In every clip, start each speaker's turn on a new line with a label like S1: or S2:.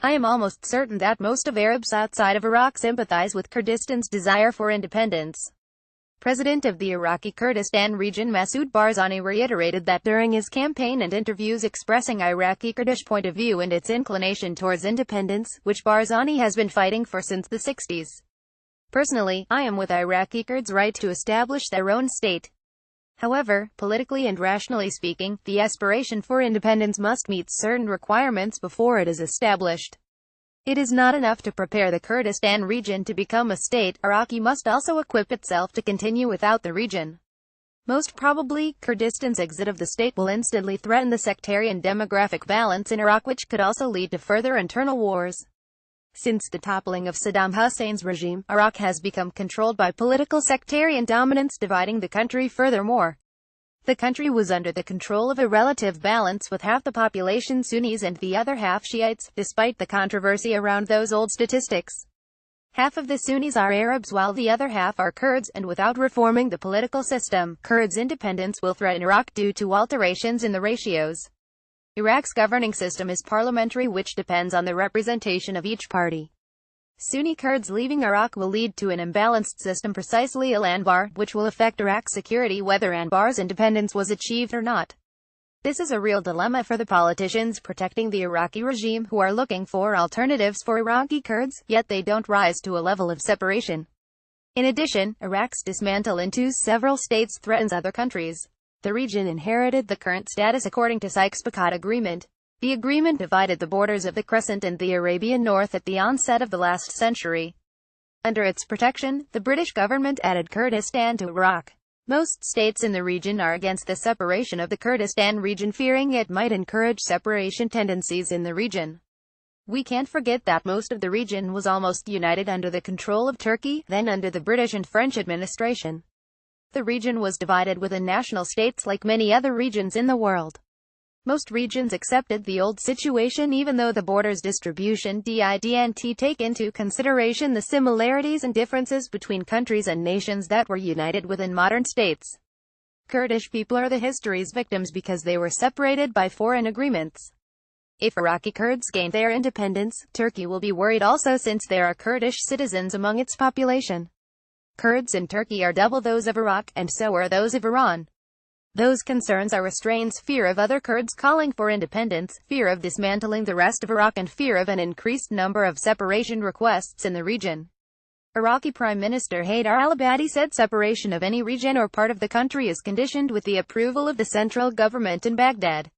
S1: I am almost certain that most of Arabs outside of Iraq sympathize with Kurdistan's desire for independence. President of the Iraqi Kurdistan region Masoud Barzani reiterated that during his campaign and interviews expressing Iraqi Kurdish point of view and its inclination towards independence, which Barzani has been fighting for since the 60s. Personally, I am with Iraqi Kurds' right to establish their own state. However, politically and rationally speaking, the aspiration for independence must meet certain requirements before it is established. It is not enough to prepare the Kurdistan region to become a state. Iraq must also equip itself to continue without the region. Most probably, Kurdistan's exit of the state will instantly threaten the sectarian demographic balance in Iraq, which could also lead to further internal wars. Since the toppling of Saddam Hussein's regime, Iraq has become controlled by political sectarian dominance, dividing the country furthermore. The country was under the control of a relative balance, with half the population Sunnis and the other half Shiites, despite the controversy around those old statistics. Half of the Sunnis are Arabs while the other half are Kurds, and without reforming the political system, Kurds' independence will threaten Iraq due to alterations in the ratios. Iraq's governing system is parliamentary, which depends on the representation of each party. Sunni Kurds leaving Iraq will lead to an imbalanced system, precisely a land bar, which will affect Iraq's security whether Anbar's independence was achieved or not. This is a real dilemma for the politicians protecting the Iraqi regime, who are looking for alternatives for Iraqi Kurds, yet they don't rise to a level of separation. In addition, Iraq's dismantle into several states threatens other countries. The region inherited the current status according to Sykes-Picot Agreement. The agreement divided the borders of the Crescent and the Arabian North at the onset of the last century. Under its protection, the British government added Kurdistan to Iraq. Most states in the region are against the separation of the Kurdistan region, fearing it might encourage separation tendencies in the region. We can't forget that most of the region was almost united under the control of Turkey, then under the British and French administration. The region was divided within national states like many other regions in the world. Most regions accepted the old situation even though the borders distribution didn't take into consideration the similarities and differences between countries and nations that were united within modern states. Kurdish people are the history's victims because they were separated by foreign agreements. If Iraqi Kurds gain their independence, Turkey will be worried also, since there are Kurdish citizens among its population. Kurds in Turkey are double those of Iraq, and so are those of Iran. Those concerns are restraints: fear of other Kurds calling for independence, fear of dismantling the rest of Iraq, and fear of an increased number of separation requests in the region. Iraqi Prime Minister Haider al-Abadi said separation of any region or part of the country is conditioned with the approval of the central government in Baghdad.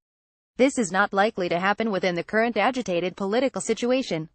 S1: This is not likely to happen within the current agitated political situation.